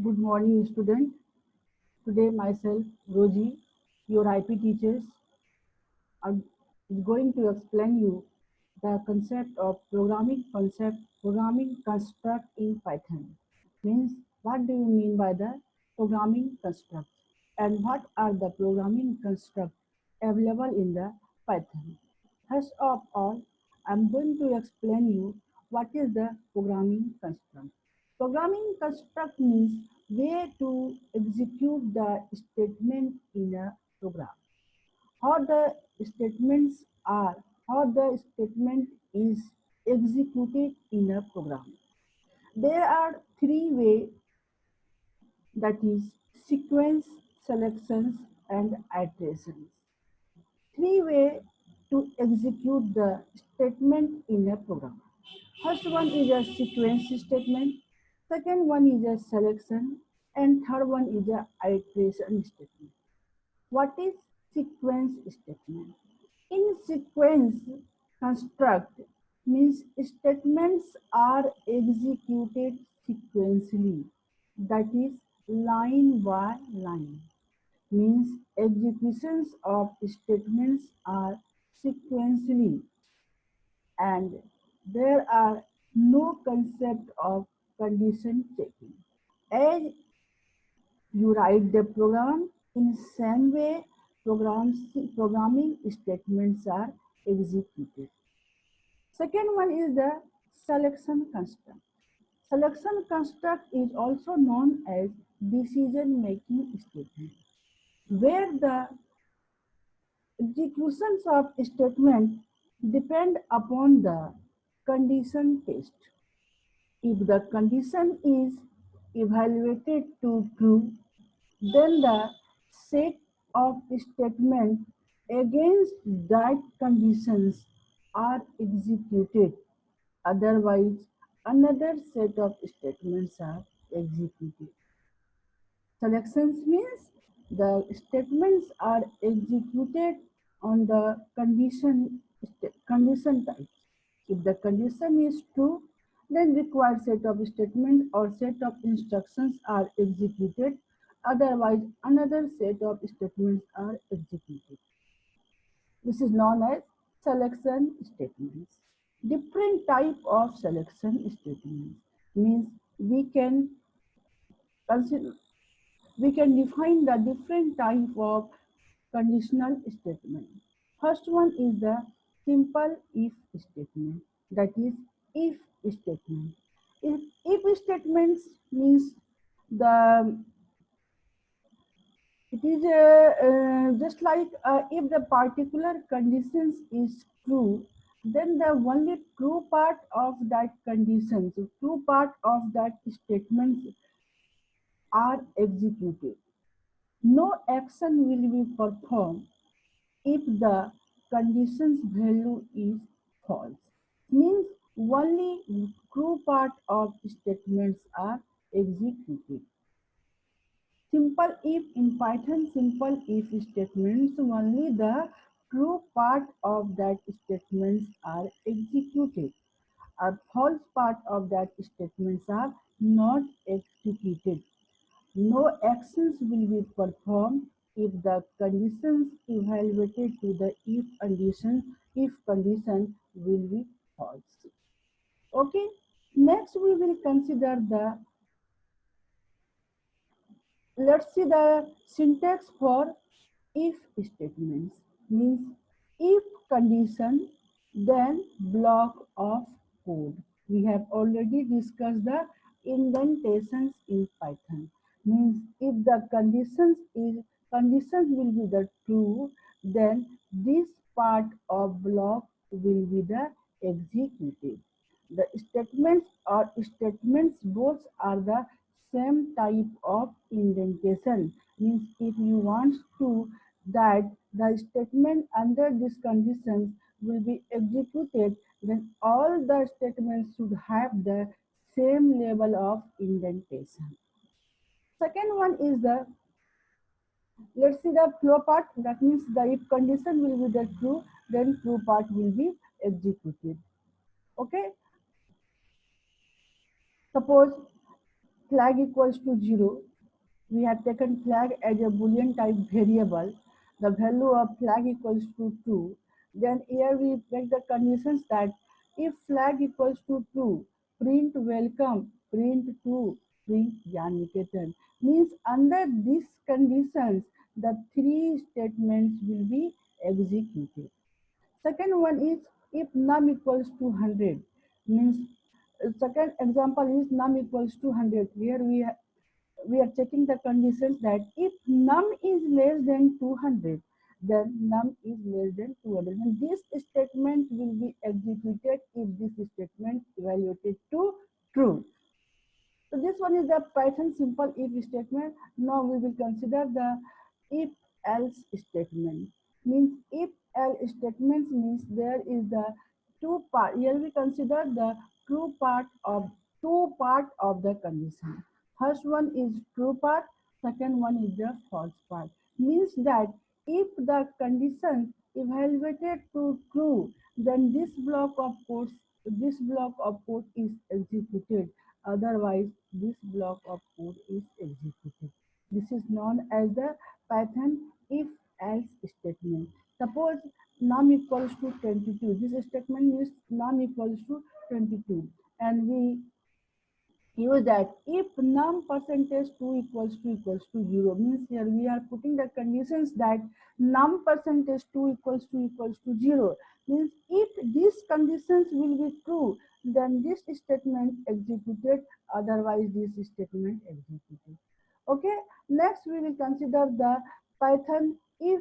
Good morning, student. Today, myself, Roji, your IP teachers, are going to explain you the concept of programming construct in Python. Means, what do you mean by the programming construct, and what are the programming constructs available in the Python? First of all, I'm going to explain you what is the programming construct. Programming construct means way to execute the statement in a program. How the statements are, how the statement is executed in a program. There are three ways, that is sequence, selections, and iterations. Three ways to execute the statement in a program. First one is a sequence statement, second one is a selection, and third one is a iteration statement. What is sequence statement? In sequence construct means statements are executed sequentially, that is line by line. Means executions of statements are sequentially, and there are no concept of condition checking. As you write the program, in same way programming statements are executed. Second one is the selection construct. Selection construct is also known as decision making statement, where the executions of statement depend upon the condition test. If the condition is evaluated to true, then the set of statements against that conditions are executed. Otherwise, another set of statements are executed. Selections means the statements are executed on the condition type. If the condition is true, then required set of statements or set of instructions are executed. Otherwise, another set of statements are executed. This is known as selection statements. Different type of selection statements means we can consider we can define the different type of conditional statement. First one is the simple if statement, that is if statement. If statements means the it is just like if the particular conditions is true, then the only true part of that condition, so true part of that statement are executed. No action will be performed if the condition's value is false. Means only true part of statements are executed. Simple if in Python, simple if statements, only the true part of that statements are executed. A false part of that statements are not executed. No actions will be performed if the conditions evaluated to the if condition will be false. Okay, next we will consider the, let's see the syntax for if statements. Means if condition, then block of code. We have already discussed the indentations in Python. Means if the conditions will be the true, then this part of block will be the executed. The statements both are the same type of indentation. Means if you want to that the statement under these conditions will be executed, then all the statements should have the same level of indentation. Second one is the, let's see the flow part. That means the if condition will be the true, then true part will be executed. Okay. Suppose flag equals to 0, we have taken flag as a boolean type variable. The value of flag equals to true. Then here we make the conditions that if flag equals to true, print welcome, print true, print Gyan Niketan. Means under these conditions, the three statements will be executed. Second one is if num equals to 100. Means second example is num equals to 100. Here we are checking the conditions that if num is less than 200, then num is less than 200. And this statement will be executed if this statement evaluated to true. So this one is the Python simple if statement. Now we will consider the if else statement. Means if else statements means there is the two part. Here we consider the true part of two part of the condition. First one is true part, second one is the false part. Means that if the condition evaluated to true, then this block of code is executed. Otherwise, this block of code is executed. This is known as the Python if-else statement. Suppose num equals to 22. This statement is num equals to 22. And we use that if num percentage 2 equals to 0. Means here we are putting the conditions that num percentage 2 equals to 0. Means if these conditions will be true, then this statement executed, otherwise this statement executed. Okay, next we will consider the Python if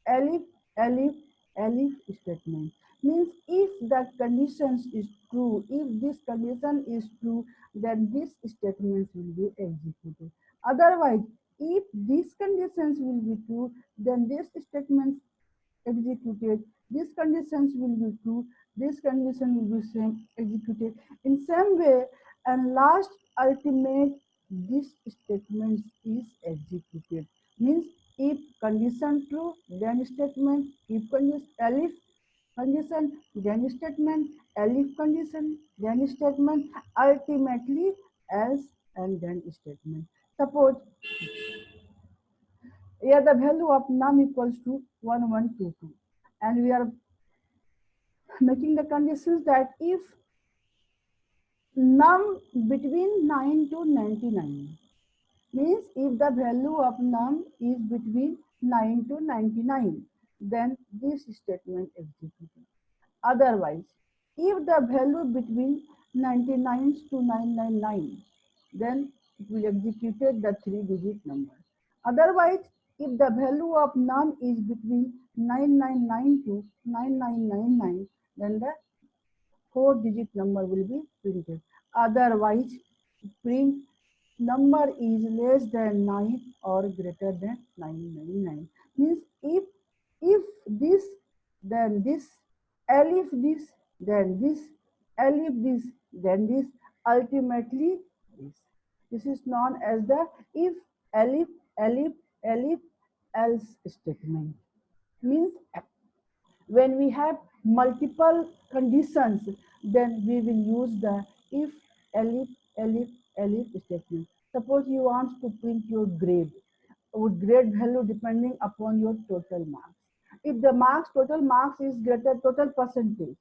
elif elif elif statement. Means if the conditions is true, if this condition is true, then this statement will be executed. Otherwise, if these conditions will be true, then this statement executed. These conditions will be true. This condition will be same executed. In same way, and last ultimate, this statement is executed. Means if condition true, then statement. If condition elif condition, then statement. Elif condition, then statement. Ultimately, else and then statement. Suppose here the value of num equals to 1122, and we are making the conditions that if num between 9 to 99, means if the value of num is between 9 to 99, then this statement executed. Otherwise, if the value between 99 to 999, then it will execute the 3-digit number. Otherwise, if the value of num is between 999 to 9999, then the 4-digit number will be printed. Otherwise, print number is less than 9 or greater than 999. Means if this, then this, elif this, then this, elif this, then this, ultimately this. This is known as the if elif elif elif else statement. Means when we have multiple conditions, then we will use the if elif elif elif statement. Suppose you want to print your grade with grade value depending upon your total marks. If the total marks is greater, total percentage,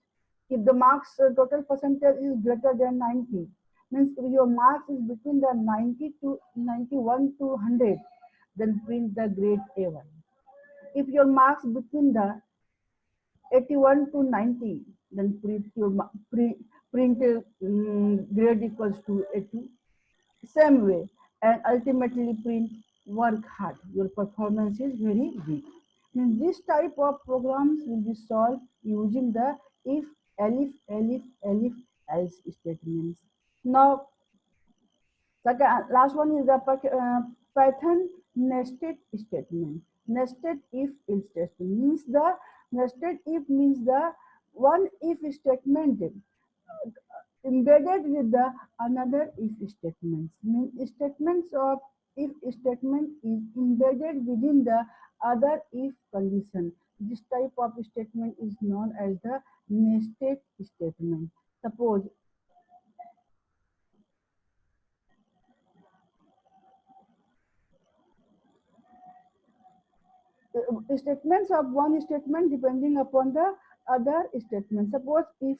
if the marks total percentage is greater than 90, means if your marks is between the 90 to 91 to 100, then print the grade A1. If your marks between the 81 to 90, then print grade equals to 80. Same way, and ultimately print work hard. Your performance is very weak. And this type of programs will be solved using the if, elif, elif, elif, else statements. Now, last one is the Python nested statement. Nested if statement means the nested if means the one if statement embedded with the another if statements. Means statements of if statement is embedded within the other if condition. This type of statement is known as the nested statement. Suppose statements of one statement depending upon the other statement. Suppose if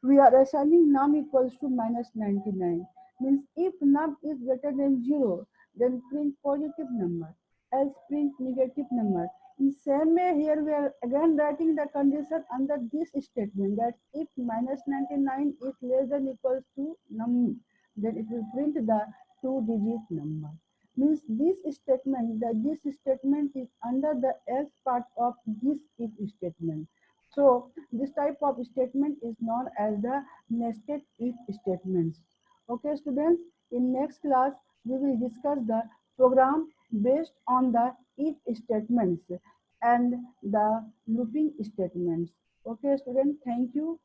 we are assigning num equals to minus 99, means if num is greater than 0, then print positive number, else print negative number. In same way, here we are again writing the condition under this statement, that if minus 99 is less than equals to num, then it will print the two-digit number. Means this statement is under the else part of this if statement. So this type of statement is known as the nested if statements. Okay, students, in next class we will discuss the program based on the if statements and the looping statements. Okay, students, thank you.